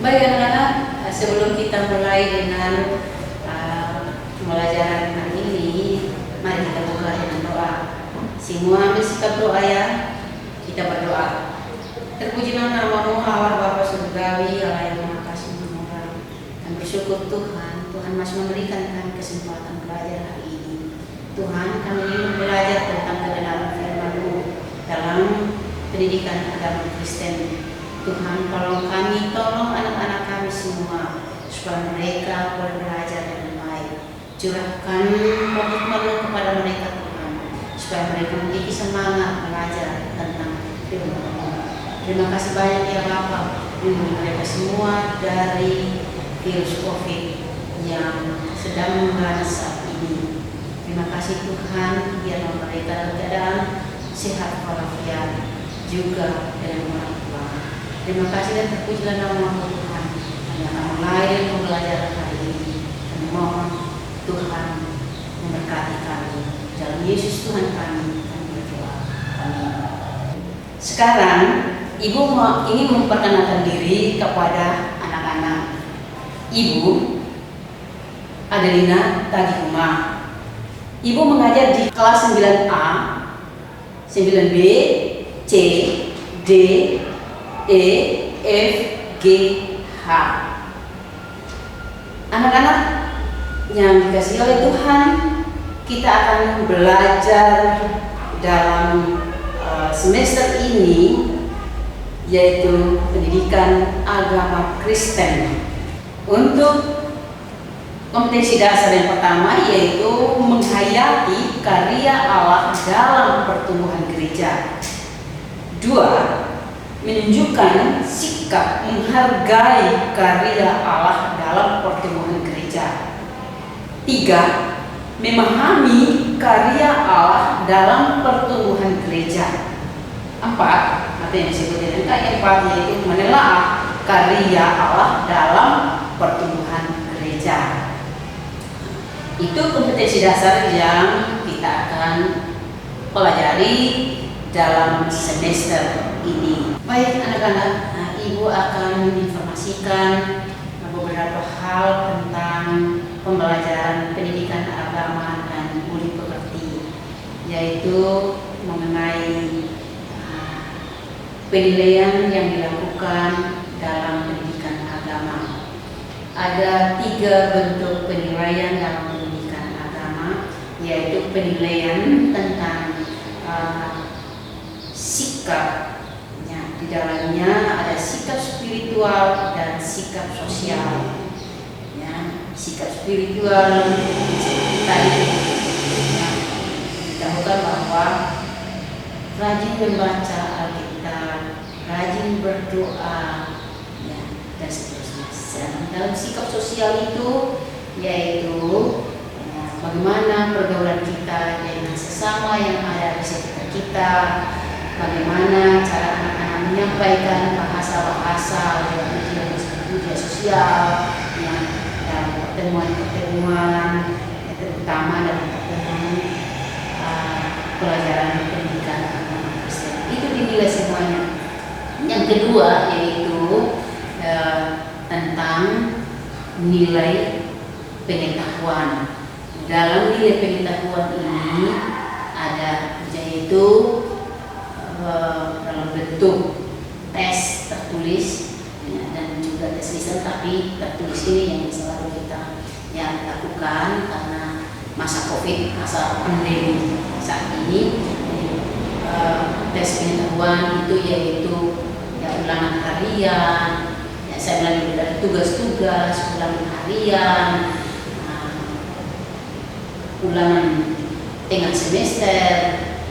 Baik anak-anak, sebelum kita mulai dengan pembelajaran hari ini, mari kita buka dengan doa. Semua ambil sikap doa ya. Kita berdoa. Terpujilah nama-Mu Allah Bapa Surgawi, Allah yang Maha Kasih Murah. Dan bersyukur Tuhan, Tuhan masih memberikan kami kesempatan belajar hari ini. Tuhan, kami ingin belajar tentang kebenaran firman-Mu dalam pendidikan agama Kristen. Tuhan, tolong kami, tolong anak-anak kami semua supaya mereka boleh belajar dengan baik. Curahkan hikmat-Mu kepada mereka Tuhan, supaya mereka memiliki semangat belajar tentang firman-Mu. Terima kasih banyak ya Bapak, lindungi mereka semua dari virus COVID yang sedang melanda saat ini. Terima kasih Tuhan, biarlah mereka dalam keadaan sehat walafiat juga dengan orang tua. Terima kasih dan terpujilah nama-Mu Tuhan. Hanya mulai pembelajaran hari ini. Kami mohon Tuhan memberkati kami. Dalam Yesus Tuhan kami berdoa. Amin. Sekarang Ibu ingin memperkenalkan diri kepada anak-anak. Ibu Adelina Tagihuma. Ibu mengajar di kelas 9A, 9B, C, D, E, F, G, H. Anak-anak yang dikasihi oleh Tuhan, kita akan belajar dalam semester ini, yaitu pendidikan agama Kristen. Untuk kompetensi dasar yang pertama yaitu menghayati karya Allah dalam pertumbuhan gereja. 2. Menunjukkan sikap menghargai karya Allah dalam pertumbuhan gereja. 3. Memahami karya Allah dalam pertumbuhan gereja. 4. Atau yang disebut dengan yang 4 yaitu menelaah karya Allah dalam pertumbuhan gereja. Itu kompetensi dasar yang kita akan pelajari dalam semester ini. Baik anak-anak, Ibu akan menginformasikan beberapa hal tentang pembelajaran pendidikan agama dan budi pekerti, yaitu mengenai penilaian yang dilakukan dalam pendidikan agama. Ada 3 bentuk penilaian dalam pendidikan agama, yaitu penilaian tentang sikap. Di dalamnya ada sikap spiritual dan sikap sosial. Ya, sikap spiritual tadi didahulukan bahwa rajin membaca Alkitab, rajin berdoa, ya, dan seterusnya. Sedangkan dalam sikap sosial itu yaitu bagaimana pergaulan kita dengan sesama yang ada di sekitar kita, bagaimana cara anak-anak menyampaikan bahasa-bahasa lewat media sosial, yang dalam pertemuan-pertemuan, terutama dalam pertemuan pelajaran pendidikan agama Kristen. Itu dinilai semuanya. Yang kedua yaitu tentang nilai pengetahuan. Dalam nilai pengetahuan ini ada yaitu dalam bentuk tes tertulis dan juga tes lisan, tapi tertulis ini yang selalu kita lakukan karena masa COVID, masa pandemi saat ini. Tes pengetahuan itu yaitu ulangan harian, saya bilang dari tugas-tugas, ulangan harian, ulangan tengah semester,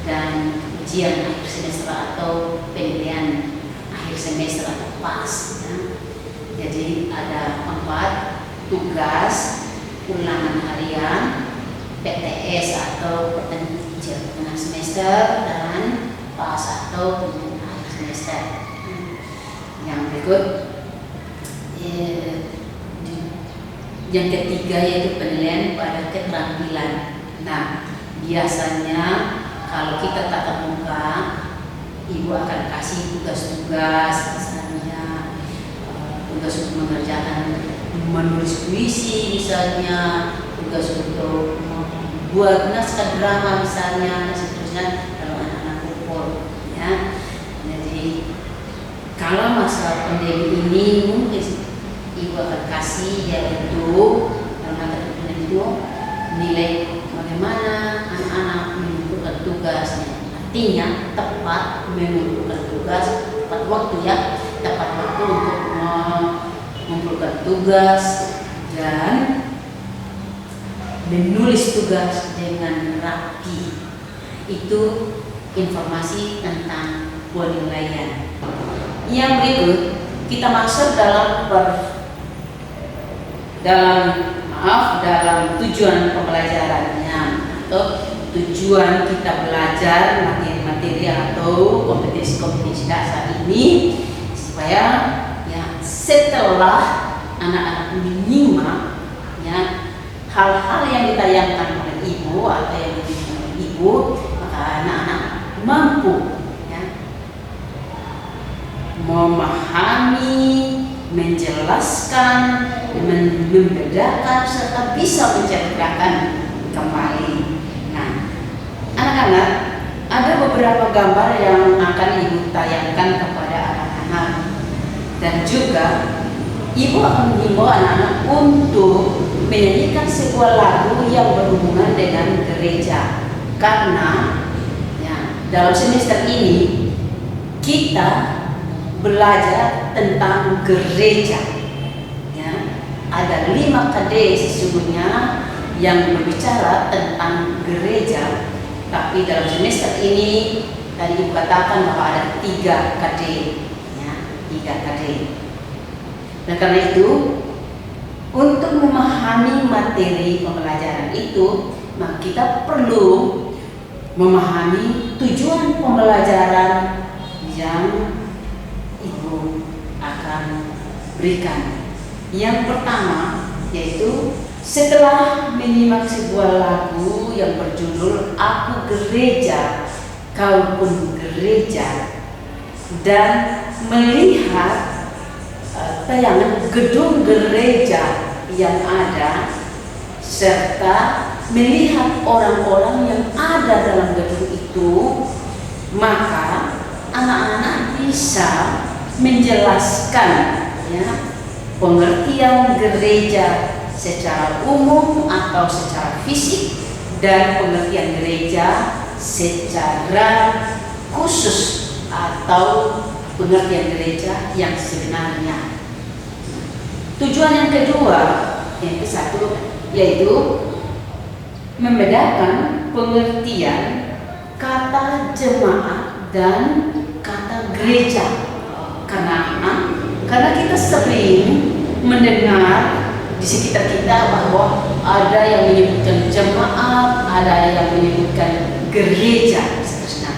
dan ujian akhir semester atau penilaian akhir semester atau PAS. Ya. Jadi ada 4 tugas, ulangan harian, PTS atau ujian tengah semester, dan PAS atau penilaian akhir semester. Yang berikut, yang ketiga yaitu penilaian pada keterampilan. Nah, biasanya kalau kita tatap muka, Ibu akan kasih tugas-tugas, misalnya tugas untuk mengerjakan menulis puisi misalnya, tugas untuk membuat naskah drama misalnya, dan seterusnya kalau anak-anak kumpul ya. Jadi kalau masa pandemi ini mungkin ibu akan kasih yaitu dalam mata itu nilai bagaimana anak-anak mengumpulkan tugasnya. Artinya tepat mengumpulkan tugas, tepat waktu ya, tepat waktu untuk mengumpulkan tugas dan menulis tugas dengan rapi. Itu informasi tentang penilaian. Yang berikut kita masuk dalam dalam tujuan pembelajarannya atau tujuan kita belajar materi-materi atau kompetensi-kompetensi dasar ini, supaya ya setelah anak-anak menyimak ya hal-hal yang ditayangkan oleh ibu atau yang dibimbing oleh ibu, maka anak-anak mampu ya memahami, menjelaskan, membedakan serta bisa menceritakan kembali. Nah, anak-anak, ada beberapa gambar yang akan ibu tayangkan kepada anak-anak, dan juga ibu akan mengimbau anak-anak untuk menyanyikan sebuah lagu yang berhubungan dengan gereja, karena ya, dalam semester ini kita belajar tentang gereja ya. Ada 5 KD sesungguhnya yang berbicara tentang gereja, tapi dalam semester ini tadi ibu katakan bahwa ada 3 KD ya, 3 KD. Nah karena itu untuk memahami materi pembelajaran itu, maka kita perlu memahami tujuan pembelajaran yang ibu akan berikan. Yang pertama yaitu setelah menyimak sebuah lagu yang berjudul Aku Gereja, Kau Pun Gereja, dan melihat tayangan gedung gereja yang ada serta melihat orang-orang yang ada dalam gedung itu, maka anak-anak bisa menjelaskan ya pengertian gereja secara umum atau secara fisik dan pengertian gereja secara khusus atau pengertian gereja yang sebenarnya. Tujuan yang kedua yaitu membedakan pengertian kata jemaat dan kata gereja. Karena kita sering mendengar di sekitar kita bahwa ada yang menyebutkan jemaat, ada yang menyebutkan gereja, seterusnya.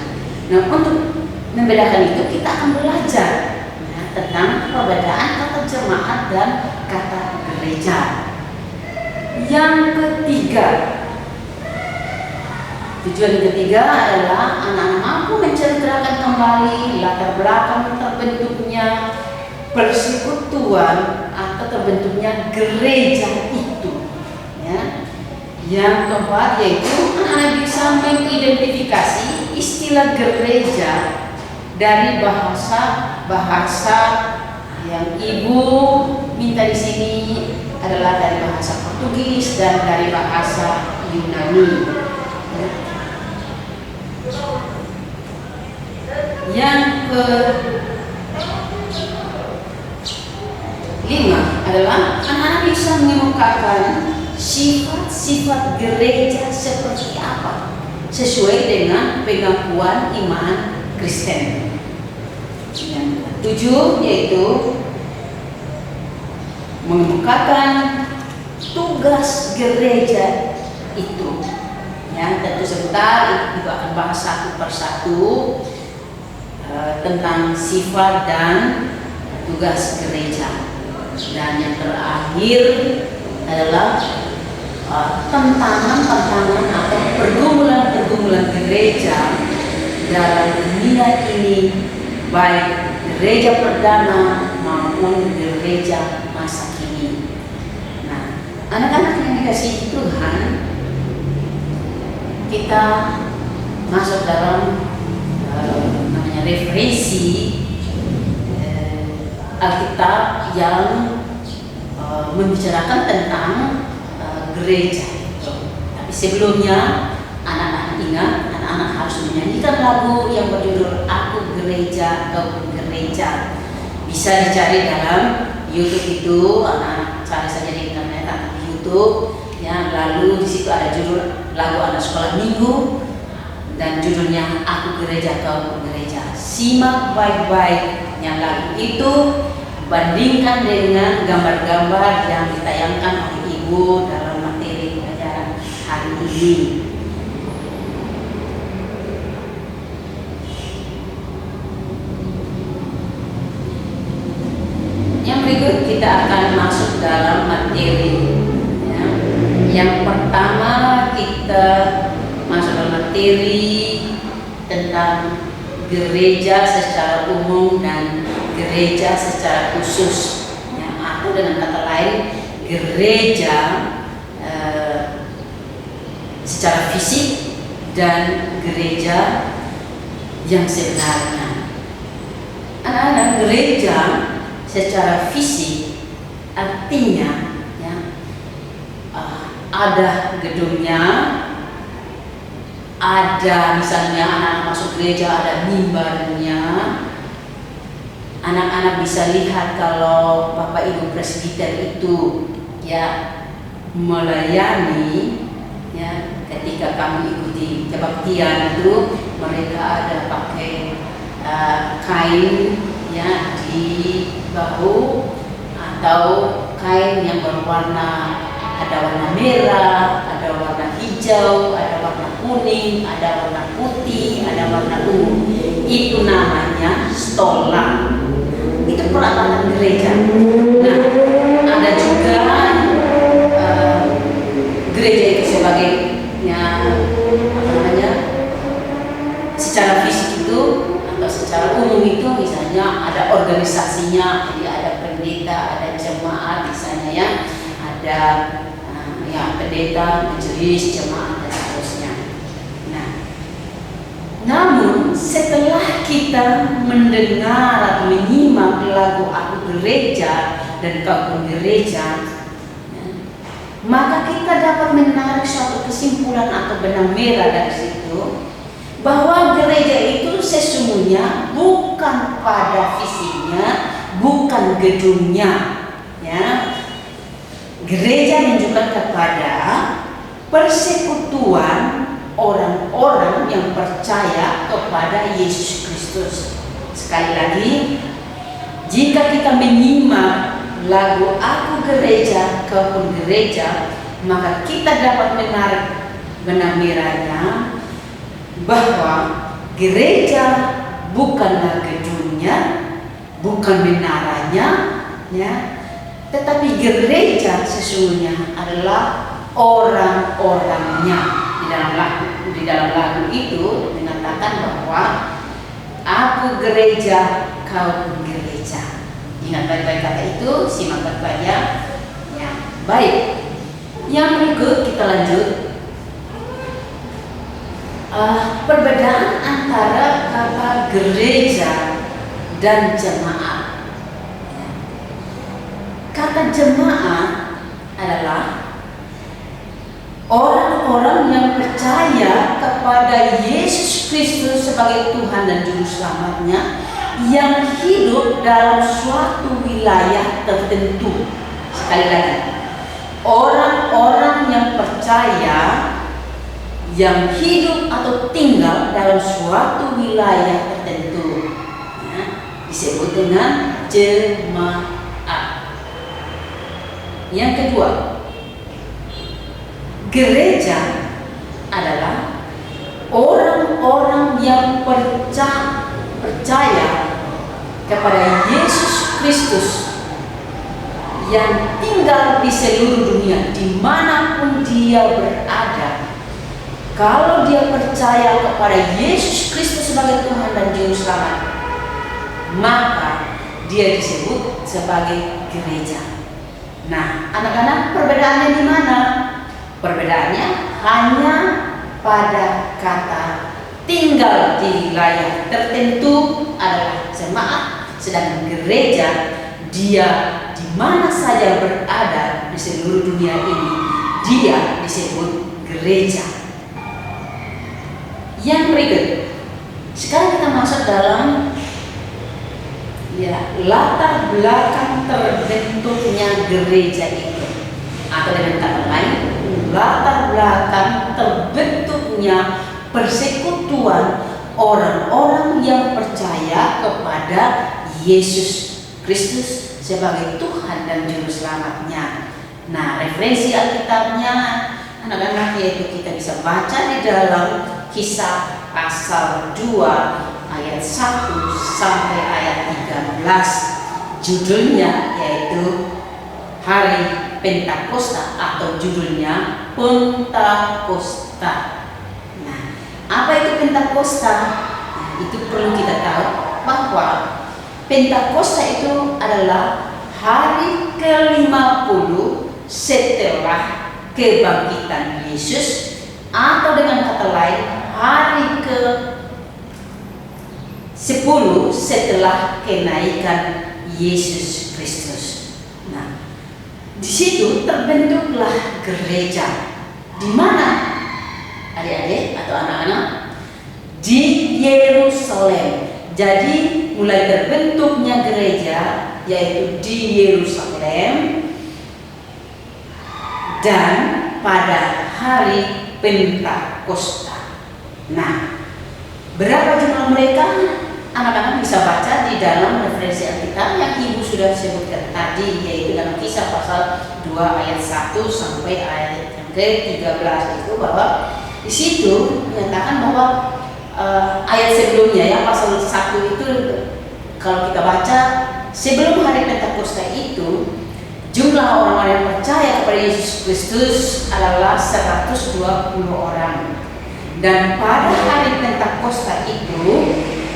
Nah, untuk membedakan itu kita akan belajar ya, tentang perbedaan kata jemaat dan kata gereja. Yang ketiga, tujuan ketiga adalah anak-anak mampu menceritakan kembali latar belakang terbentuknya persekutuan atau terbentuknya gereja itu ya. Yang keempat yaitu anak-anak bisa mengidentifikasi istilah gereja dari bahasa yang ibu minta di sini adalah dari bahasa Portugis dan dari bahasa Yunani ya. Yang kelima adalah anak-anak bisa mengemukakan sifat-sifat gereja seperti apa sesuai dengan pengakuan iman Kristen. Yang ketujuh yaitu mengemukakan tugas gereja itu. Ya, tentu sebentar itu akan bahas satu persatu tentang sifat dan tugas gereja. Dan yang terakhir adalah tantangan atau pergumulan gereja dalam dunia ini, baik gereja perdana maupun non gereja masa kini. Nah, anak-anak yang dikasihi Tuhan, kita masuk dalam namanya referensi Alkitab yang membicarakan tentang gereja. Tapi sebelumnya anak-anak ingat, anak-anak harus menyanyikan lagu yang berjudul Aku Gereja, Kau Gereja. Bisa dicari dalam YouTube itu, anak-anak cari saja di internet atau di YouTube. Ya, lalu di situ ada judul lagu anak sekolah minggu dan judulnya Aku Gereja, Kau Gereja. Simak baik-baiknya lagu itu, bandingkan dengan gambar-gambar yang ditayangkan oleh Ibu dalam materi pelajaran hari ini. Yang berikut kita akan masuk dalam materi. Ya. Yang pertama kita masuk dalam materi tentang gereja secara umum dan gereja secara khusus. Ya, atau dengan kata lain gereja secara fisik dan gereja yang sebenarnya. Anak-anak, gereja secara fisik artinya ya, ada gedungnya, ada misalnya anak-anak masuk gereja ada mimbarnya. Anak-anak bisa lihat kalau Bapak Ibu presbiter itu ya melayani ya, ketika kami ikuti kebaktian itu mereka ada pakai kain ya di bahu atau kain yang berwarna, ada warna merah, ada warna hijau, ada warna kuning, ada warna putih, ada warna ungu. Itu namanya stola. Itu peralatan gereja. Nah, ada juga gereja itu sebagai ya, apa namanya, secara fisik itu atau secara umum itu misalnya ada organisasinya, jadi ada pendeta, ada jemaat misalnya ya, ada ya pendeta, majelis, jemaat dan seterusnya. Nah, namun setelah kita mendengar atau menyimak lagu Aku Gereja dan Kau Gereja, ya, maka kita dapat menarik suatu kesimpulan atau benang merah dari situ bahwa gereja itu sesungguhnya bukan pada fisiknya, bukan gedungnya, ya. Gereja menunjukkan kepada persekutuan orang-orang yang percaya kepada Yesus Kristus. Sekali lagi, jika kita menyimak lagu Aku Gereja, Kau Gereja, maka kita dapat menarik benang merahnya bahwa gereja bukanlah gedungnya, bukan menaranya, ya, tetapi gereja sesungguhnya adalah orang-orangnya. Di dalam lagu itu mengatakan bahwa Aku gereja, Kau gereja. Ingat baik-baik kata itu, simak baik-baik ya. Ya, baik. Yang berikut kita lanjut. Perbedaan antara kata gereja dan jemaat. Kata jemaat adalah orang-orang yang percaya kepada Yesus Kristus sebagai Tuhan dan Juru Selamatnya, yang hidup dalam suatu wilayah tertentu. Sekali lagi, orang-orang yang percaya yang hidup atau tinggal dalam suatu wilayah tertentu, ya, disebut dengan jemaat. Yang kedua, gereja adalah orang-orang yang percaya kepada Yesus Kristus yang tinggal di seluruh dunia, dimanapun dia berada. Kalau dia percaya kepada Yesus Kristus sebagai Tuhan dan Juru Selamat, maka dia disebut sebagai gereja. Nah, anak-anak, perbedaannya di mana? Perbedaannya hanya pada kata tinggal di wilayah tertentu adalah jemaat, sedangkan gereja dia di mana saja berada di seluruh dunia ini dia disebut gereja. Yang berikut, sekarang kita masuk dalam latar belakang terbentuknya gereja itu, atau dengan kata lain, latar belakang terbentuknya persekutuan orang-orang yang percaya kepada Yesus Kristus sebagai Tuhan dan Juru Selamatnya. Nah, referensi Alkitabnya anak-anak yaitu kita bisa baca di dalam Kisah pasal 2 ayat 1 sampai ayat 13. Judulnya yaitu Hari Pentakosta atau judulnya Pentakosta. Nah, apa itu Pentakosta? Nah, itu perlu kita tahu bahwa Pentakosta itu adalah hari ke-50 setelah kebangkitan Yesus, atau dengan kata lain hari ke-10 setelah kenaikan Yesus Kristus. Nah, di situ terbentuklah gereja. Di mana, adik-adik atau anak-anak? Di Yerusalem. Jadi mulai terbentuknya gereja yaitu di Yerusalem dan pada hari Pentakosta. Nah, berapa jumlah mereka? Anak-anak bisa baca di dalam referensi Alkitab yang Ibu sudah sebutkan tadi, yaitu dalam Kisah pasal 2 ayat 1 sampai ayat yang ke-13 itu, bahwa di situ menyatakan bahwa ayat sebelumnya ya pasal 1 itu kalau kita baca, sebelum hari Pentakosta itu jumlah orang-orang yang percaya kepada Yesus Kristus adalah 120 orang. Dan pada hari Pentakosta itu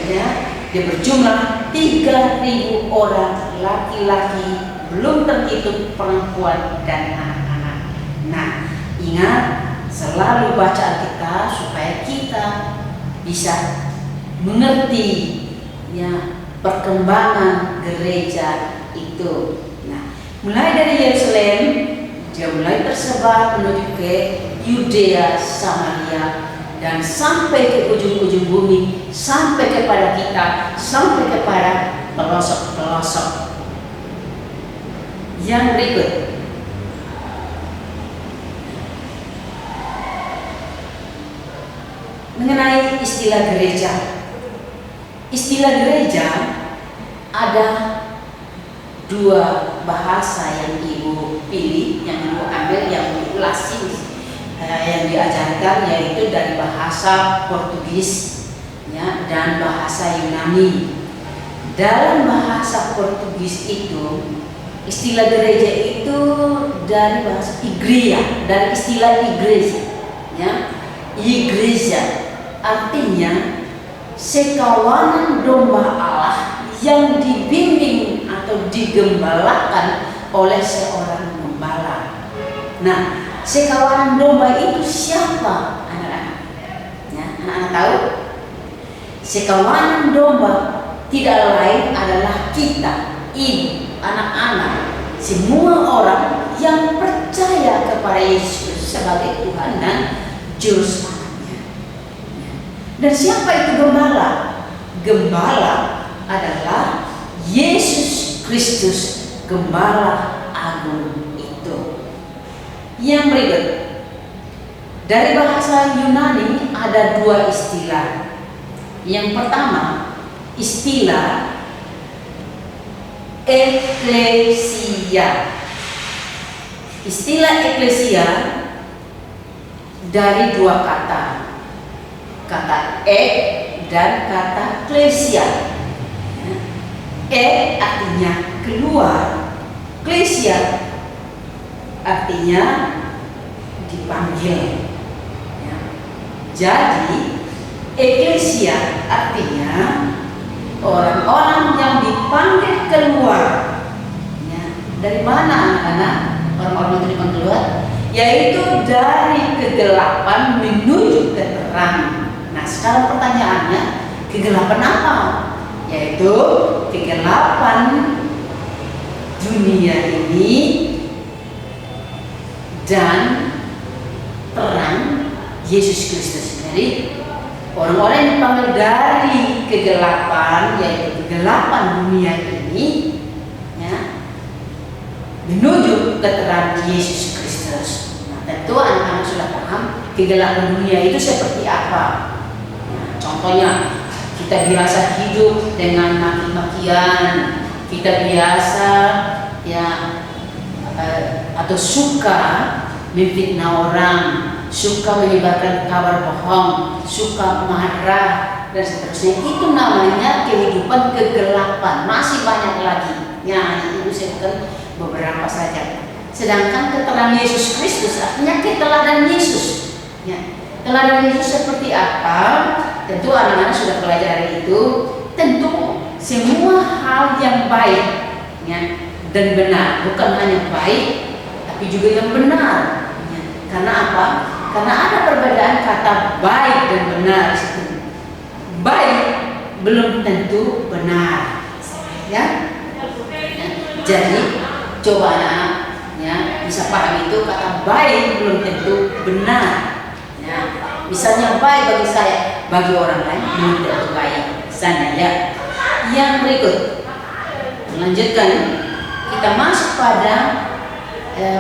ya, dia berjumlah 3.000 orang laki-laki, belum terhitung perempuan dan anak-anak. Nah, ingat selalu baca Alkitab supaya kita bisa mengerti ya perkembangan gereja itu. Nah, mulai dari Yerusalem dia mulai tersebar menuju ke Yudea, Samaria, dan sampai ke ujung-ujung bumi, sampai kepada kita, sampai kepada pelosok-pelosok. Yang berikut, mengenai istilah gereja. Istilah gereja ada dua bahasa yang Ibu pilih, yang Ibu ambil, yang Ibu ulas yang diajarkan, yaitu dari bahasa Portugis ya, dan bahasa Yunani. Dalam bahasa Portugis itu istilah gereja itu dari bahasa igreja, dari istilah igreja ya. Igreja artinya sekawanan domba Allah yang dibimbing atau digembalakan oleh seorang gembala. Nah, sekawanan domba itu siapa, anak-anak? Ya, anak-anak tahu? Sekawanan domba tidak lain adalah kita, ibu, anak-anak, semua orang yang percaya kepada Yesus sebagai Tuhan dan Juru Selamatnya. Dan siapa itu gembala? Gembala adalah Yesus Kristus, Gembala Agung itu. Yang berikut, dari bahasa Yunani ada dua istilah. Yang pertama, istilah eklesia. Istilah eklesia dari dua kata, kata ek dan kata klesia. Ek artinya keluar, klesia artinya dipanggil. Jadi eklesia artinya orang-orang yang dipanggil keluar. Ya, dari mana anak-anak orang-orang itu dipanggil keluar? Yaitu dari kegelapan menuju ke terang. Nah, sekarang pertanyaannya, kegelapan apa? Yaitu kegelapan dunia ini dan terang Yesus Kristus. Jadi orang-orang yang dipanggil dari kegelapan, yaitu kegelapan dunia ini, ya, menuju ke terang Yesus Kristus. Nah, tentu anak-anak sudah paham kegelapan dunia itu seperti apa. Nah, contohnya kita biasa hidup dengan maki-makian, kita biasa ya atau suka memfitnah orang, suka menyebarkan kabar bohong, suka marah dan seterusnya. Itu namanya kehidupan kegelapan. Masih banyak lagi. Ya, itu sebutkan beberapa saja. Sedangkan keterangan Yesus Kristus artinya keteladan Yesus. Ya, teladan Yesus seperti apa? Tentu anak-anak sudah pelajari itu. Tentu semua hal yang baik, ya, dan benar, bukan hanya baik, tapi juga yang benar. Ya. Karena apa? Karena ada perbedaan kata baik dan benar. Baik belum tentu benar, ya. Jadi coba anak, ya, bisa paham itu kata baik belum tentu benar. Ya. Misalnya baik bagi saya, bagi orang lain belum tentu baik. Sana ya. Yang berikut, melanjutkan kita masuk pada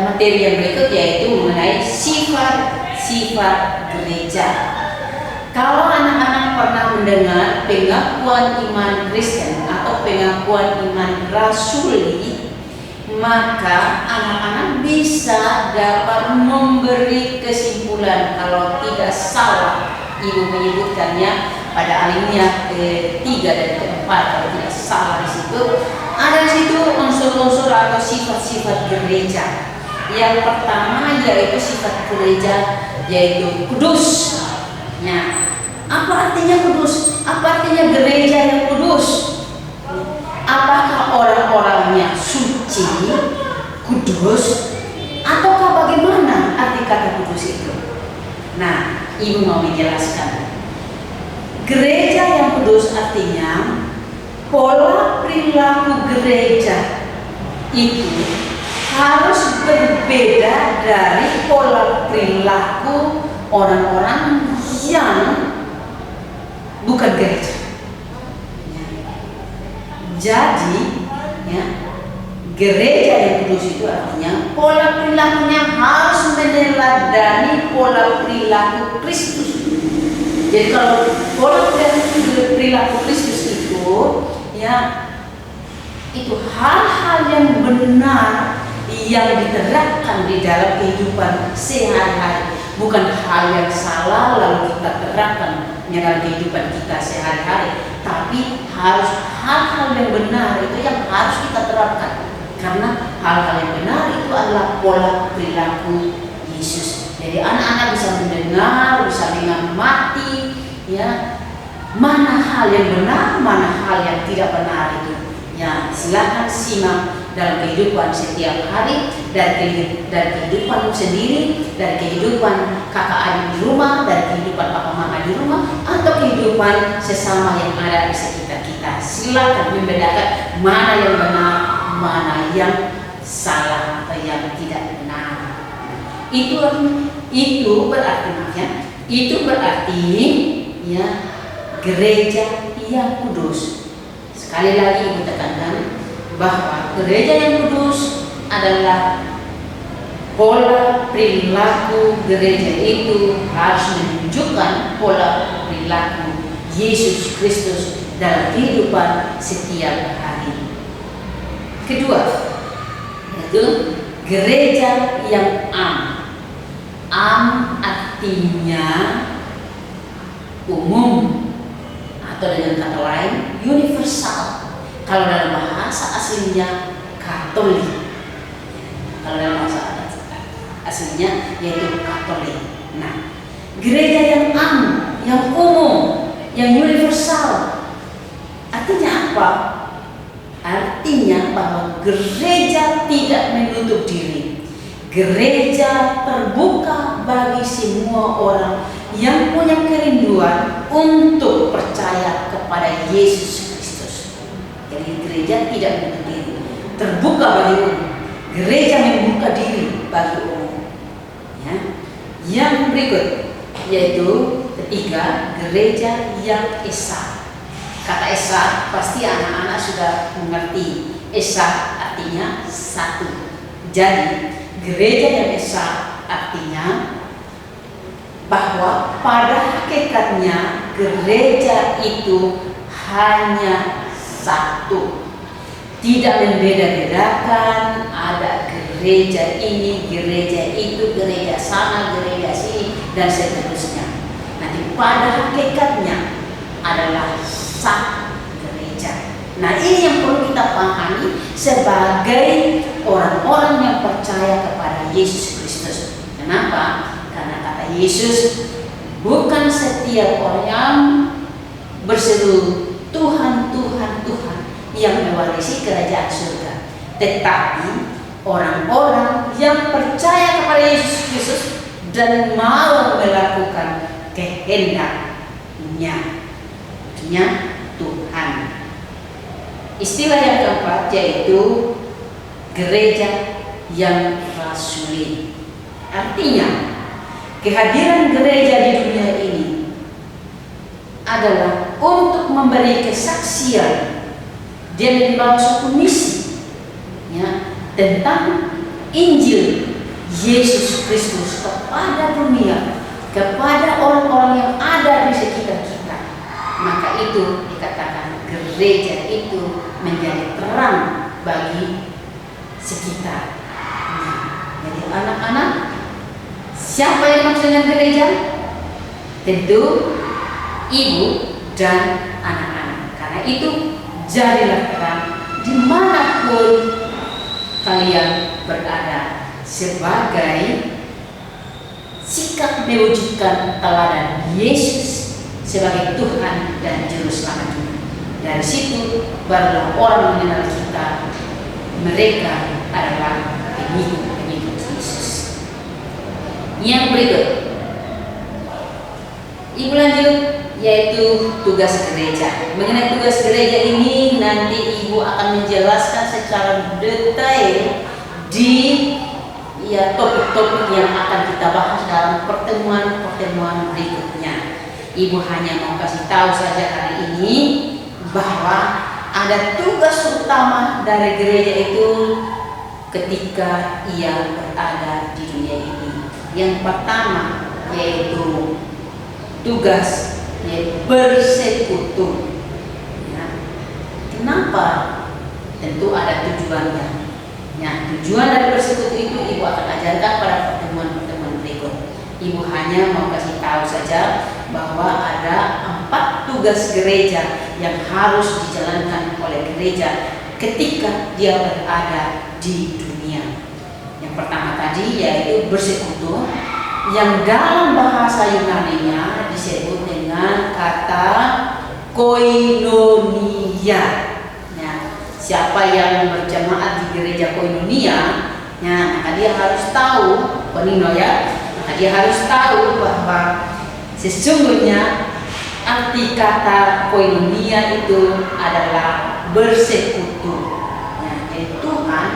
materi yang berikut, yaitu mengenai sifat-sifat gereja. Kalau anak-anak pernah mendengar pengakuan iman Kristen atau pengakuan iman rasuli, maka anak-anak bisa dapat memberi kesimpulan. Kalau tidak salah, Ibu menyebutkannya pada alinea ketiga dan keempat, kalau tidak salah di situ ada di situ unsur-unsur atau sifat-sifat gereja. Yang pertama yaitu sifat gereja yaitu kudus. Nah, apa artinya kudus? Apa artinya gereja yang kudus? Apakah orang-orangnya suci, kudus, ataukah bagaimana arti kata kudus itu? Nah, Ibu mau menjelaskan. Gereja yang kudus artinya pola perilaku gereja itu harus berbeda dari pola perilaku orang-orang yang bukan gereja. Jadi, ya, gereja yang kudus itu artinya pola perilakunya harus meneladani pola perilaku Kristus. Jadi kalau pola perilaku Kristus itu, ya, itu hal-hal yang benar yang diterapkan di dalam kehidupan sehari-hari, bukan hal yang salah lalu kita terapkan dalam kehidupan kita sehari-hari, tapi harus hal-hal yang benar itu yang harus kita terapkan, karena hal-hal yang benar itu adalah pola perilaku Yesus. Jadi anak-anak bisa mendengar, bisa mengamati, ya, mana hal yang benar, mana hal yang tidak benar itu. Ya, silakan simak dalam kehidupan setiap hari, dari kehidupan sendiri, dari kehidupan kakak adik di rumah, dari kehidupan papa mama di rumah, atau kehidupan sesama yang ada di sekitar kita. Silakan membedakan mana yang benar, mana yang salah atau yang tidak benar. Itu berarti ya gereja yang kudus. Sekali lagi Ibu tekankan bahwa gereja yang kudus adalah pola perilaku gereja itu harus menunjukkan pola perilaku Yesus Kristus dalam kehidupan setiap hari. Kedua, yaitu gereja yang am. Am artinya umum, atau dengan kata lain universal. Kalau dalam bahasa aslinya Katolik, kalau dalam bahasa aslinya yaitu Katolik. Nah, gereja yang am, yang umum, yang universal, artinya Artinya apa? Artinya bahwa gereja tidak menutup diri. Gereja terbuka bagi semua orang yang punya kerinduan untuk percaya kepada Yesus Kristus. Jadi gereja tidak menutup diri, terbuka bagi umum. Gereja membuka diri bagi umum. Ya. Yang berikut yaitu ketiga, gereja yang esa. Kata esa pasti anak-anak sudah mengerti. Esa artinya satu. Jadi gereja yang esa artinya bahwa pada hakikatnya gereja itu hanya satu. Tidak membeda-bedakan ada gereja ini, gereja itu, gereja sana, gereja sini, dan seterusnya. Nanti pada hakikatnya adalah satu gereja. Nah, ini yang perlu kita pahami sebagai orang-orang yang percaya kepada Yesus Kristus. Kenapa? Karena kata Yesus, bukan setiap orang yang berseru Tuhan, Tuhan, Tuhan yang mewarisi kerajaan surga, tetapi orang-orang yang percaya kepada Yesus Kristus dan mau melakukan kehendaknya, artinya Tuhan. Istilah yang keempat yaitu gereja yang rasuli. Artinya kehadiran gereja di dunia ini adalah untuk memberi kesaksian dia membawa suatu misi, ya, tentang Injil Yesus Kristus kepada dunia, kepada orang-orang yang ada di sekitar kita. Maka itu dikatakan gereja itu menjadi terang bagi sekitar. Jadi anak-anak, siapa yang maksud dengan gereja? Tentu ibu dan anak-anak. Karena itu jadilah terang dimanapun kalian berada, sebagai sikap mewujudkan teladan Yesus sebagai Tuhan dan Juru Selamat. Dari situ barulah orang mengenal kita, mereka adalah pengikut Yesus. Yang berikut, ibu lanjut, yaitu tugas gereja. Mengenai tugas gereja ini nanti ibu akan menjelaskan secara detail di topik-topik yang akan kita bahas dalam pertemuan-pertemuan berikutnya. Ibu hanya mau kasih tahu saja hari ini bahwa ada tugas utama dari gereja itu ketika ia berada di dunia ini. Yang pertama yaitu tugas bersekutu. Ya. Kenapa? Tentu ada tujuannya. Ya, tujuan dari bersekutu itu ibu akan ajarkan pada pertemuan-pertemuan berikut. Ibu hanya mau kasih tahu saja bahwa ada 4 tugas gereja yang harus dijalankan oleh gereja ketika dia berada di dunia. Yang pertama tadi yaitu bersekutu, yang dalam bahasa Yunani-nya disebut dengan kata koinonia. Ya, siapa yang berjamaat di gereja koinonia, ya, maka dia harus tahu koinonia, ya, maka dia harus tahu bahwa sesungguhnya arti kata koinonia itu adalah bersekutu. Ya, jadi Tuhan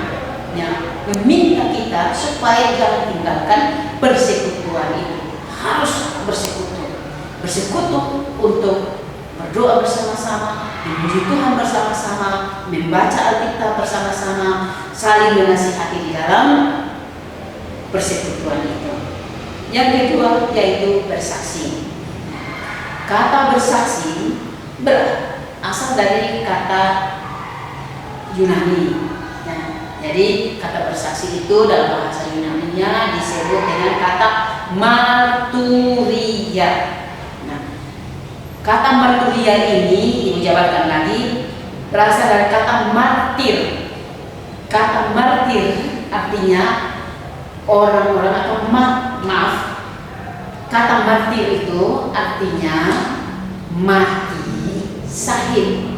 yang meminta kita supaya jangan tinggalkan persekutuan itu. Harus bersekutu untuk berdoa bersama-sama, memuji Tuhan bersama-sama, membaca Alkitab bersama-sama, saling menasihati di dalam persekutuan itu. Yang kedua yaitu bersaksi. Kata bersaksi berasal dari kata Yunani. Jadi kata bersaksi itu dalam bahasa Yunani-nya disebut dengan kata marturia. Nah, kata marturia ini ibu jabarkan lagi berasal dari kata martir. Kata martir artinya orang-orang atau maaf. Kata martir itu artinya mati syahid.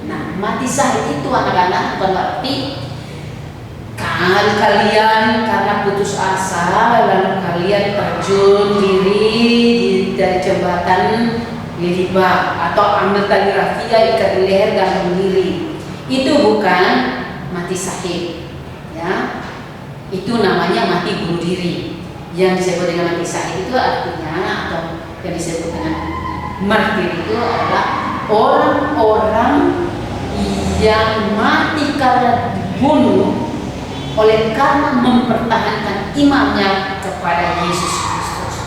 Nah, mati syahid itu anak-anak bukan berarti kalian karena putus asa lalu kalian terjun diri dari jembatan Liliba atau ambil tali rafia ikat di leher dan bunuh diri. Itu bukan mati syahid, ya. Itu namanya mati bunuh diri. Yang disebut dengan mati syahid itu artinya atau yang disebut dengan martir itu adalah orang-orang yang mati karena dibunuh karena mempertahankan imannya kepada Yesus Kristus.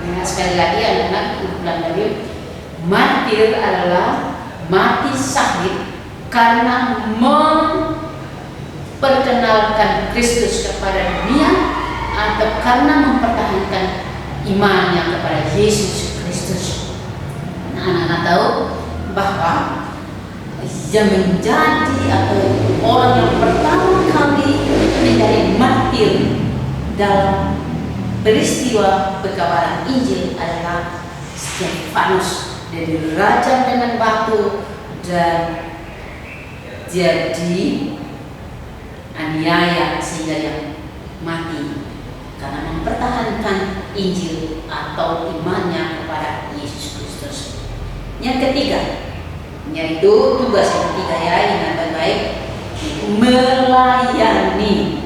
Nah, sekali lagi anak-anak ulang lagi, martir adalah mati syahid karena memperkenalkan Kristus kepada dunia atau karena mempertahankan imannya kepada Yesus Kristus. Nah, anak-anak tahu bahwa yang menjadi atau orang yang pertama kali menjadi martir dalam peristiwa pekabaran Injil adalah Stefanus, dari dirajam dengan batu dan jadi aniaya sehingga yang mati karena mempertahankan Injil atau imannya kepada Yesus Kristus. Yang ketiga, yaitu tugas yang ketiga, ya, ingat baik-baik, melayani.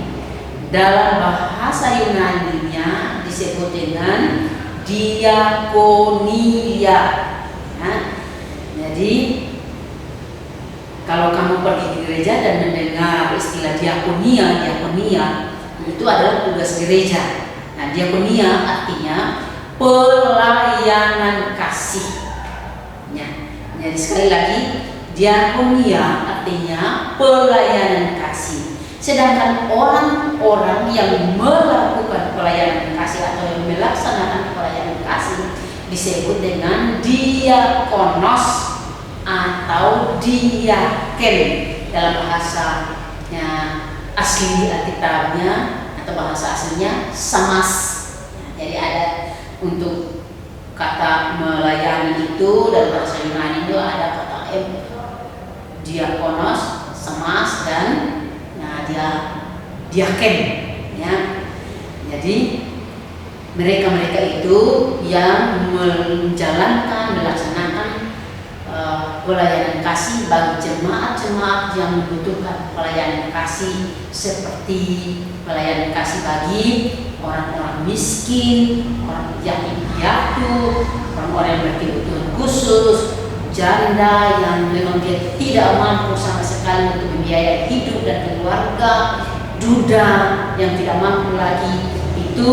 Dalam bahasa Yunani-nya disebut dengan diakonia. Nah, jadi kalau kamu pergi di gereja dan mendengar istilah diakonia itu adalah tugas gereja. Nah, diakonia artinya pelayanan kasih. Jadi sekali lagi, diakonia artinya pelayanan kasih. Sedangkan orang-orang yang melakukan pelayanan kasih atau yang melaksanakan pelayanan kasih disebut dengan diakonos atau diaken dalam bahasanya asli Alkitabnya atau bahasa aslinya samas. Jadi ada untuk kata melayani itu dalam bahasa Yunani itu ada kata diakonos, samas, dan diaken, ya. Jadi mereka itu yang melaksanakan pelayanan kasih bagi jemaat-jemaat yang membutuhkan pelayanan kasih, seperti pelayanan kasih bagi orang-orang miskin, orang yatim piatu, orang-orang yang berkebutuhan khusus, janda yang memang dia tidak mampu sama sekali untuk membiayai hidup dan keluarga, duda yang tidak mampu lagi. Itu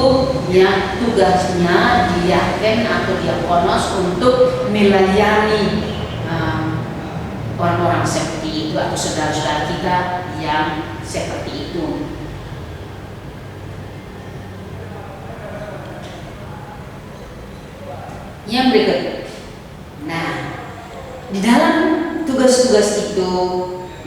yang tugasnya diaken atau diakonos untuk melayani orang-orang seperti itu atau saudara-saudara kita yang seperti itu. Yang berikut, nah, di dalam tugas-tugas itu,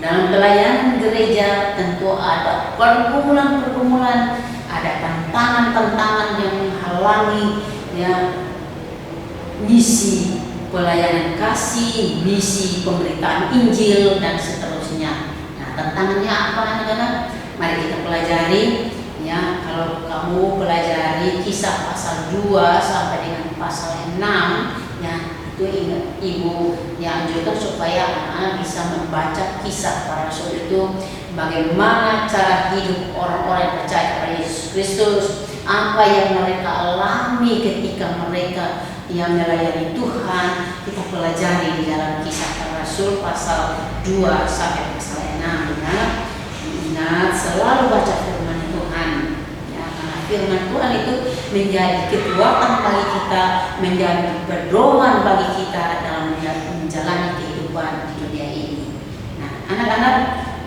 dalam pelayanan gereja tentu ada pergumulan-pergumulan, ada tantangan-tantangan yang menghalangi, ya, misi pelayanan kasih, misi pemberitaan Injil dan seterusnya. Nah, tantangannya apa, anak-anak? Mari kita pelajari, ya. Kalau kamu pelajari Kisah pasal 2 sampai dengan pasal 6, ya, itu ingat ibu yang anjurkan supaya anak-anak bisa membaca kisah para rasul itu, bagaimana cara hidup orang-orang yang percaya kepada Yesus Kristus, apa yang mereka alami ketika mereka yang melayani Tuhan. Kita pelajari di dalam Kisah para Rasul pasal 2 sampai pasal 6. Ingat selalu baca firman Tuhan, ya, karena firman Tuhan itu menjadi kekuatan bagi kita, menjadi pedoman bagi kita dalam menjalani kehidupan di dunia ini. Nah, anak-anak,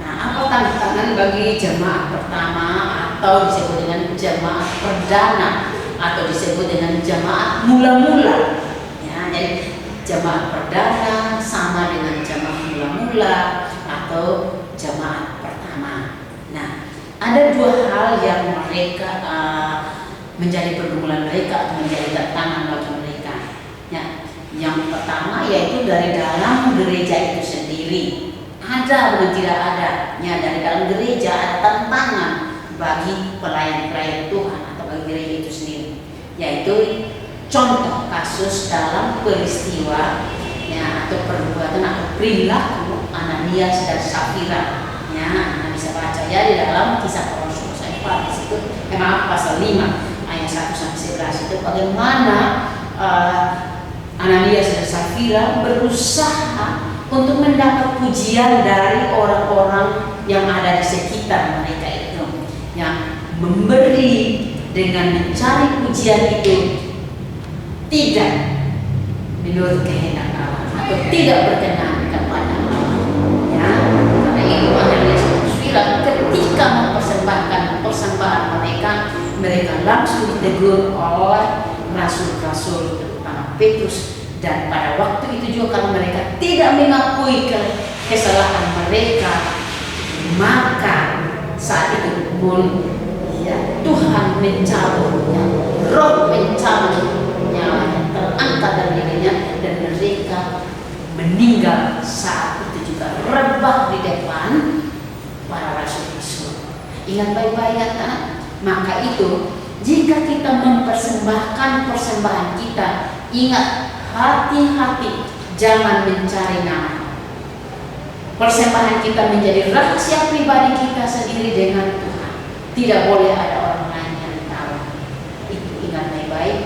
apa tantangan bagi jemaat pertama atau disebut dengan jemaat perdana atau disebut dengan jemaat mula-mula, ya? Jadi jemaat perdana sama dengan jemaat mula-mula atau jemaat pertama. Nah, ada dua hal yang mereka menjadi pergumulan mereka atau menjadi tantangan bagi mereka. Ya, yang pertama yaitu dari dalam gereja itu sendiri. ada bukan tidak ada. Ya, dari dalam gereja ada tantangan bagi pelayan-pelayan Tuhan atau bagi gereja itu sendiri, yaitu contoh kasus dalam peristiwa ya atau perbuatan atau perilaku Ananias dan Safira. Ya, Anda bisa baca ya di dalam Kisah Para Rasul di situ, pasal 5 ayat 1 sampai 11 itu bagaimana Ananias dan Safira berusaha untuk mendapat pujian dari orang-orang yang ada di sekitar mereka itu, yang memberi dengan mencari pujian itu tidak menurut kehendak Allah atau tidak berkenan kepada Allah. Ya, karena itu Ananias dan Safira ketika mempersembahkan persembahan mereka langsung ditegur oleh rasul-rasul terutama Petrus. Dan pada waktu itu juga kalau mereka tidak mengakui kesalahan mereka, maka saat itu pun ya, Tuhan mencabutnya, Roh mencabut nyawanya, terangkat dari dirinya, dan mereka meninggal saat itu juga rebah di depan para rasul-rasul. Ingat baik-baik kan? Maka itu jika kita mempersembahkan persembahan kita, ingat hati-hati, jangan mencari nama. Persembahan kita menjadi rahasia pribadi kita sendiri dengan Tuhan. Tidak boleh ada orang lain yang tahu. Itu ingat baik-baik.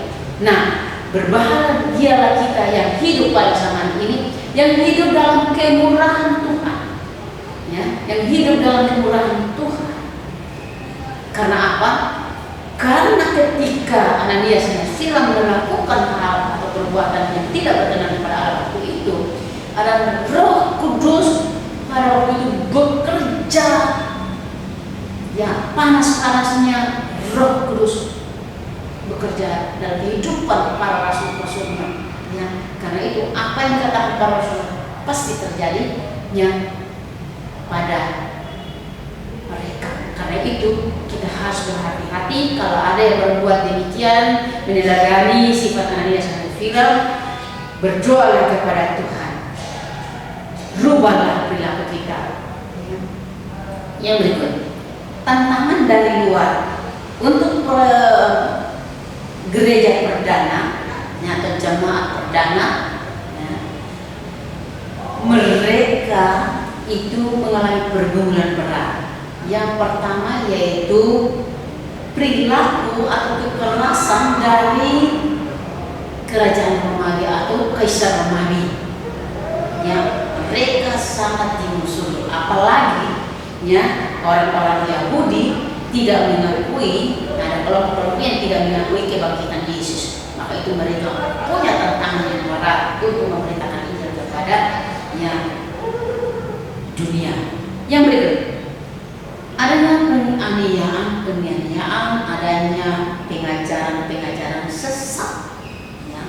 Nah, berbahagialah kita yang hidup pada zaman ini, yang hidup dalam kemurahan Tuhan, ya, yang hidup dalam kemurahan Tuhan. Karena apa? Karena ketika Ananias dan Safira melakukan hal atau perbuatan yang tidak berkenan kepada Allah waktu itu, ada Roh Kudus pada waktu itu bekerja, ya, panas-panasnya Roh Kudus bekerja dalam kehidupan para rasul-rasulnya. Ya, karena itu apa yang dikatakan para rasul pasti terjadi yang pada mereka. Karena itu kita harus berhati-hati kalau ada yang berbuat demikian, meneladani sifat Ananias dan Safira. Berdoalah kepada Tuhan, rubahlah perilaku kita. Yang berikut, tantangan dari luar untuk gereja perdana atau jemaat perdana, ya, mereka itu mengalami pergumulan berat. Yang pertama yaitu perilaku atau kekerasan dari kerajaan Romawi atau Kaisar Romawi, yang mereka sangat dimusuhi. Apalagi ya orang-orang Yahudi tidak mengakui, ada kelompok-kelompok yang tidak mengakui kebangkitan Yesus. Maka itu mereka punya tantangan yang berat untuk memberitakan Injil kepada ya, dunia. Yang berikut, adanya penganiayaan, adanya pengajaran sesat. Ya.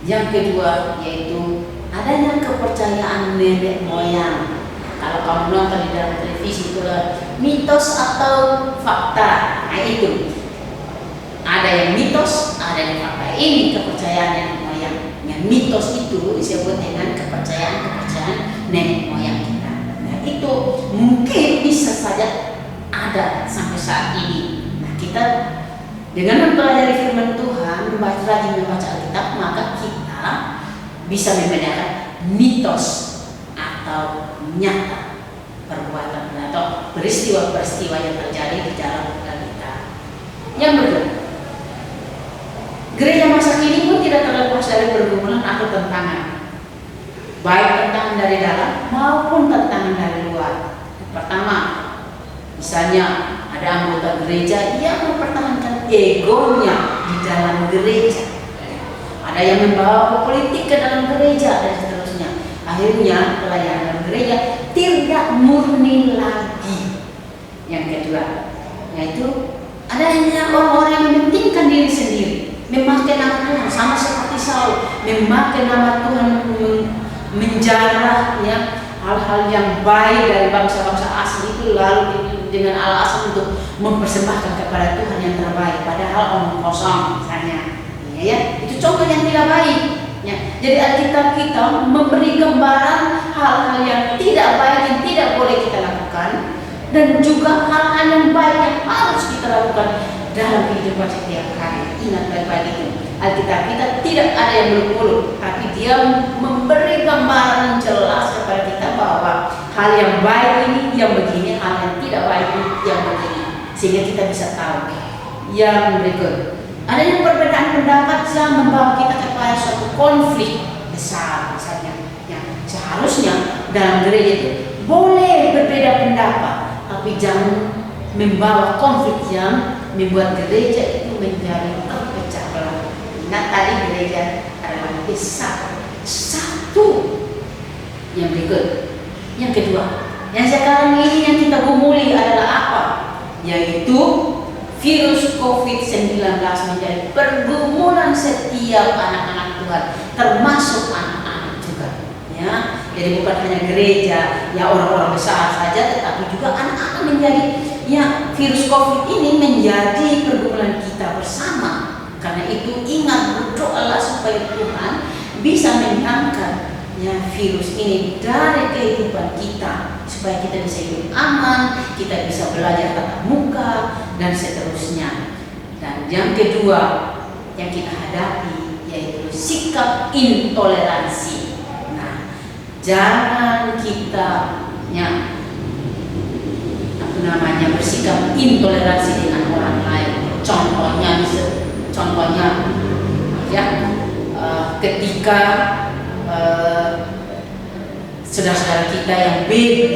Yang kedua yaitu adanya kepercayaan nenek moyang. Kalau kamu nonton di dalam televisi itu mitos atau fakta. Nah itu ada yang mitos, ada yang fakta. Ini kepercayaan nenek moyang. Yang mitos itu disebut dengan kepercayaan nenek moyang kita. Nah itu mungkin bisa saja ada sampai saat ini. Nah kita dengan mempelajari firman Tuhan, rajin membaca Alkitab, maka kita bisa membedakan mitos atau nyata perbuatan atau peristiwa-peristiwa yang terjadi di dalam Alkitab. Yang berikut, gereja masa kini pun tidak terlepas dari pergumulan atau tantangan, baik tantangan dari dalam maupun tantangan dari luar. Pertama, misalnya ada anggota gereja yang mempertahankan egonya di dalam gereja. Ada yang membawa politik ke dalam gereja dan seterusnya. Akhirnya pelayanan gereja tidak murni lagi. Yang kedua, yaitu adanya orang-orang yang mementingkan diri sendiri, memakai nama Tuhan sama seperti Saul, memakai nama Tuhan menjarah ya hal-hal yang baik dari bangsa-bangsa asing itu, lalu dengan alasan untuk mempersembahkan kepada Tuhan yang terbaik, padahal omong kosong misalnya. Ya, itu contoh yang tidak baik. Ya, jadi Alkitab kita memberi gambaran hal-hal yang tidak baik yang tidak boleh kita lakukan, dan juga hal-hal yang baik yang harus kita lakukan dalam kehidupan setiap hari. Ingat baik-baik itu. Alkitab kita tidak ada yang muluk-muluk, tapi dia memberi gambaran jelas kepada kita bahwa hal yang baik ini yang begini, hal yang tidak baik ini yang begini, sehingga kita bisa tahu. Yang berikut, adanya perbedaan pendapat yang membawa kita kepada suatu konflik besar misalnya. Ya, seharusnya dalam gereja itu boleh berbeda pendapat, tapi jangan membawa konflik yang membuat gereja itu menjadi terpecah belah. Ingat tadi gereja adalah besar, satu. Yang berikut, yang kedua, yang sekarang ini yang kita gumuli adalah apa? Yaitu virus COVID-19 menjadi pergumulan setiap anak-anak Tuhan, termasuk anak-anak juga. Ya, jadi bukan hanya gereja, ya orang-orang besar saja, tetapi juga anak-anak menjadi, ya, virus COVID ini menjadi pergumulan kita bersama. Karena itu ingat, berdoalah supaya Tuhan bisa menghilangkan, ya, virus ini dari kehidupan kita, supaya kita bisa hidup aman, kita bisa belajar tatap muka, dan seterusnya. Dan yang kedua yang kita hadapi yaitu sikap intoleransi. Nah, jangan kita, ya, bersikap intoleransi dengan orang lain. Contohnya, ya, ketika saudara-saudara kita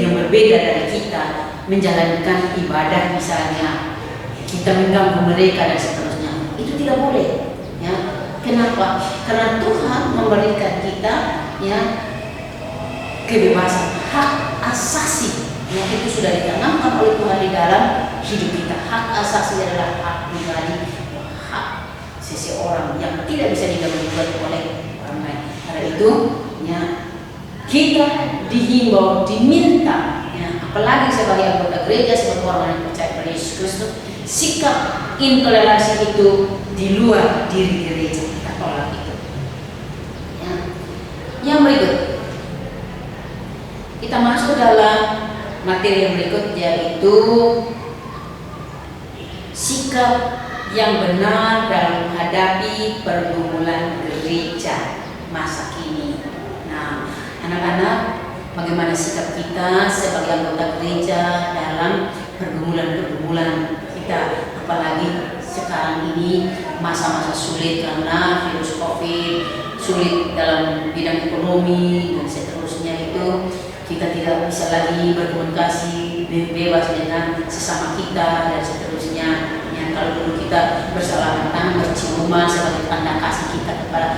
yang berbeda dari kita menjalankan ibadah misalnya, kita mengganggu mereka dan seterusnya, itu tidak boleh. Ya, kenapa? Karena Tuhan memberikan kita, ya, kebebasan, hak asasi. Ya, itu sudah ditanamkan oleh Tuhan di dalam hidup kita. Hak asasi adalah hak pribadi, hak seseorang yang tidak bisa diganggu oleh orang lain. Karena itu, ya, kita dihimbau, diminta, ya, apalagi sebagai anggota gereja, sebagai orang yang percaya pada Yesus Kristus, sikap intoleransi itu di luar diri gereja, kita tolak itu. Ya. Yang berikut, kita masuk dalam materi yang berikut, yaitu sikap yang benar dalam menghadapi pergumulan gereja masa kini. Nah, anak-anak, bagaimana sikap kita sebagai anggota gereja dalam pergumulan-pergumulan kita, apalagi sekarang ini masa-masa sulit karena virus COVID, sulit dalam bidang ekonomi dan seterusnya. Itu kita tidak bisa lagi berkomunikasi bebas dengan sesama kita dan seterusnya. Ya, kalau dulu kita bersalaman tangan, berciuman sebagai tanda kasih kita kepada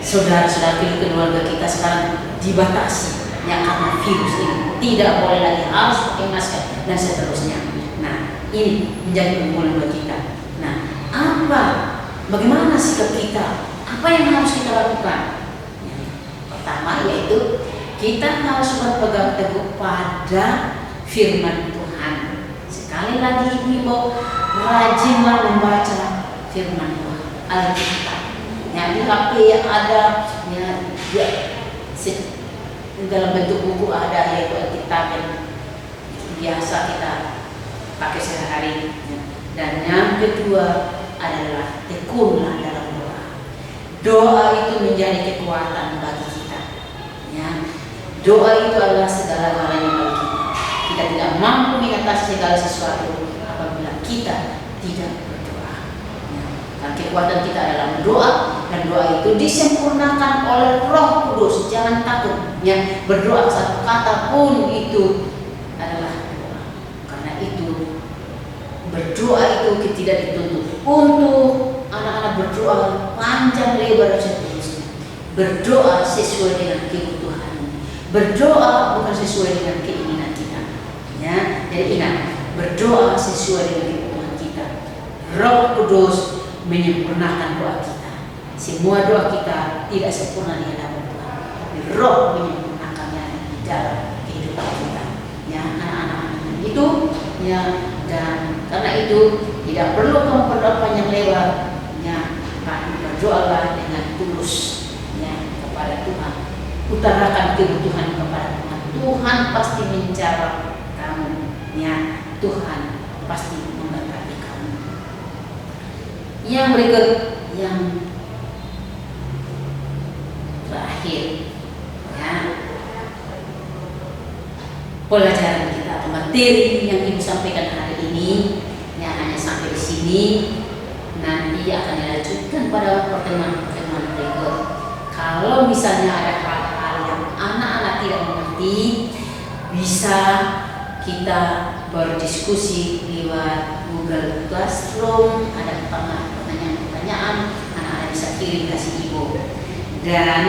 saudara-saudara keluarga kita, sekarang dibatasi, ya, karena virus ini tidak boleh lagi, harus pakai masker dan seterusnya. Nah, ini menjadi pergumulan buat kita. Nah, bagaimana sikap kita? Apa yang harus kita lakukan? Ya, pertama yaitu kita harus berpegang teguh pada firman Tuhan. Sekali lagi ibu, rajinlah membaca firman Tuhan, Alkitab. Yang di HP yang ada, ya, dalam bentuk buku ada, yaitu Alkitab yang biasa kita pakai sehari-hari. Dan yang kedua adalah tekunlah dalam doa. Doa itu menjadi kekuatan bagi kita. Ya, doa itu adalah segala-galanya bagi kita. Kita tidak mampu mengatasi segala sesuatu apabila kita tidak berdoa. Ya, dan kekuatan kita adalah berdoa, dan doa itu disempurnakan oleh Roh Kudus. Jangan takut, ya, berdoa satu kata pun itu adalah doa. Karena itu berdoa itu tidak dituntut untuk anak-anak berdoa panjang lebar dan seterusnya. Berdoa sesuai dengan kebutuhan. Berdoa bukan sesuai dengan keinginan kita. Ya, jadi ingat, berdoa sesuai dengan kebutuhan kita. Roh Kudus menyempurnakan doa kita. Semua doa kita tidak sempurna di hadapan Tuhan, tapi Roh menyempurnakannya di dalam kehidupan kita. Ya, anak-anak itu, ya, dan karena itu tidak perlu kamu berdoa panjang lebar. Ya, berdoalah dengan tulus. Ya, utarakan kebutuhan kepada Tuhan. Tuhan pasti menjawab kamu, ya. Tuhan pasti memberkati kamu. Yang berikut, yang terakhir, ya, pelajaran kita atau materi yang Ibu sampaikan hari ini, ya, hanya sampai di sini. Nanti akan dilanjutkan pada pertemuan-pertemuan berikut. Kalau misalnya ada hal-hal yang anak-anak tidak mengerti, bisa kita berdiskusi lewat Google Classroom. Ada pertanyaan-pertanyaan, anak-anak bisa kirim kasih Ibu. Dan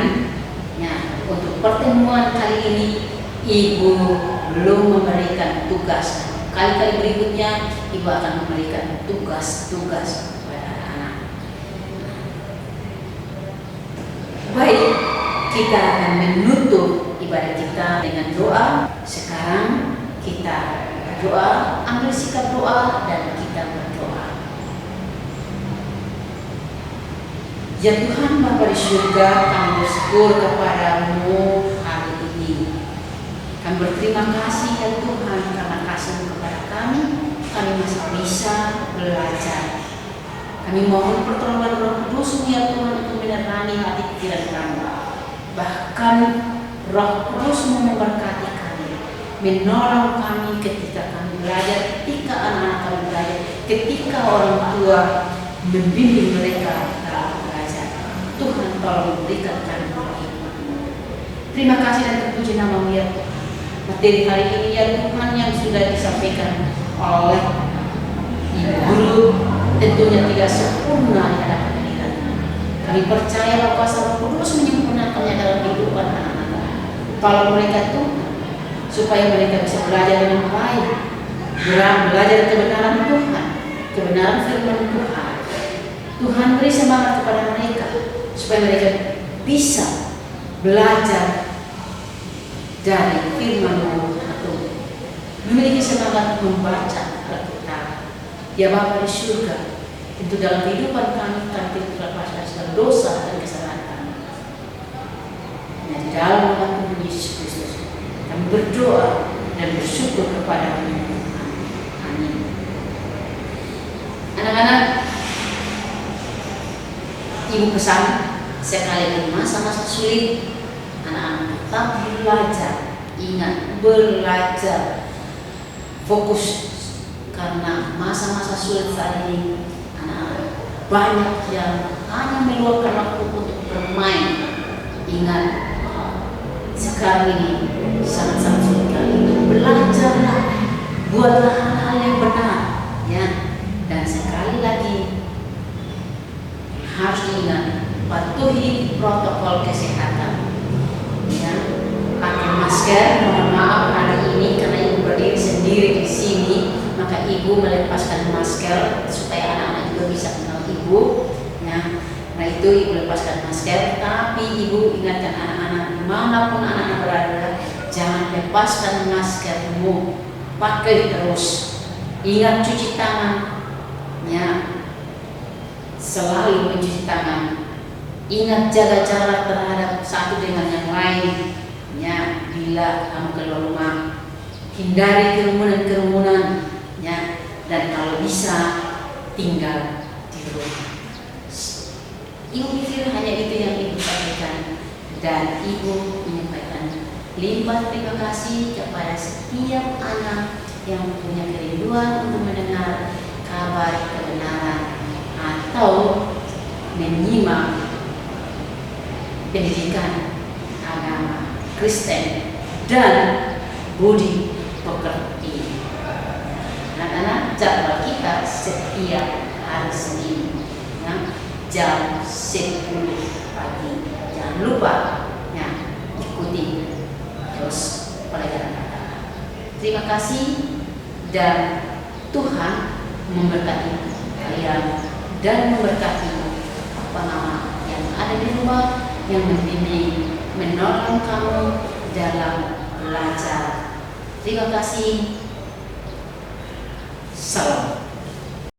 ya, untuk pertemuan kali ini Ibu belum memberikan tugas. Kali-kali berikutnya Ibu akan memberikan tugas-tugas kepada anak-anak. Baik, kita akan menutup ibadah kita dengan doa. Sekarang kita berdoa, ambil sikap doa dan kita berdoa. Ya Tuhan Bapa di surga, kami bersyukur kepadamu hari ini. Kami berterima kasih ya Tuhan karena kasih kepada kami masih bisa belajar. Kami mohon pertolongan Roh Kudus ya Tuhan untuk menerani hati pikiran kami. Bahkan Roh Kudus memberkati kami, menolong kami ketika kami belajar, ketika anak-anak kami belajar, ketika orang tua membimbing mereka dalam belajar. Tuhan tolong berikan kami. Terima kasih dan terpuji nama-Mu ya Tuhan. Materi hari ini ya Tuhan yang sudah disampaikan oleh Ibu Guru tentunya tidak sempurna di hadapan kita. Kami percaya bahwa Roh Kudus menyempurnakannya dalam kehidupan anak-anak. Tolong mereka Tuhan supaya mereka bisa belajar dengan baik, belajar kebenaran Tuhan, kebenaran firman Tuhan. Tuhan beri semangat kepada mereka supaya mereka bisa belajar dari firman-Mu atau memiliki semangat membaca Alkitab. Ya Bapa di surga, itu dalam kehidupan kami terlepaskan segala dosa dan kesalahan kami. Dan di dalam nama Tuhan Yesus Kristus kami berdoa dan bersyukur kepada-Mu. Amin. Anak-anak, Ibu pesan sekali di masa-masa sulit, anak-anak tetap belajar. Ingat, belajar, fokus, karena masa-masa sulit saat ini anak-anak banyak yang hanya meluangkan waktu untuk bermain. Ingat, sekarang ini sangat-sangat sulit kali. Belajarlah, buatlah hal-hal yang benar, ya. Dan sekali lagi harus diingat, patuhi protokol kesehatan. Ya, pakai masker. Mohon maaf hari ini karena Ibu berdiri sendiri di sini, maka Ibu melepaskan masker supaya anak-anak juga bisa kenal Ibu. Ya, nah itu Ibu lepaskan masker. Tapi Ibu ingatkan anak-anak dimanapun anak-anak berada, jangan lepaskan maskermu, pakai terus. Ingat cuci tangan, ya, selalu mencuci tangan. Ingat jaga jarak terhadap satu dengan yang lain. Ya, bila kamu keluar rumah, hindari kerumunan-kerumunan. Ya, dan kalau bisa tinggal di rumah. Ibu pikir hanya itu yang Ibu sampaikan, dan Ibu menyampaikan limpah terima kasih kepada setiap anak yang punya kerinduan untuk mendengar kabar kebenaran atau menyimak pendidikan agama Kristen dan budi pekerti. Anak-anak, jadwal kita setiap hari Senin, ya, jam 10 pagi. Jangan lupa, ya, ikuti terus pelajaran kita. Terima kasih dan Tuhan memberkati kalian dan memberkati yang ada di rumah, yang membimbing, menolong kamu dalam belajar. Terima kasih. Salam.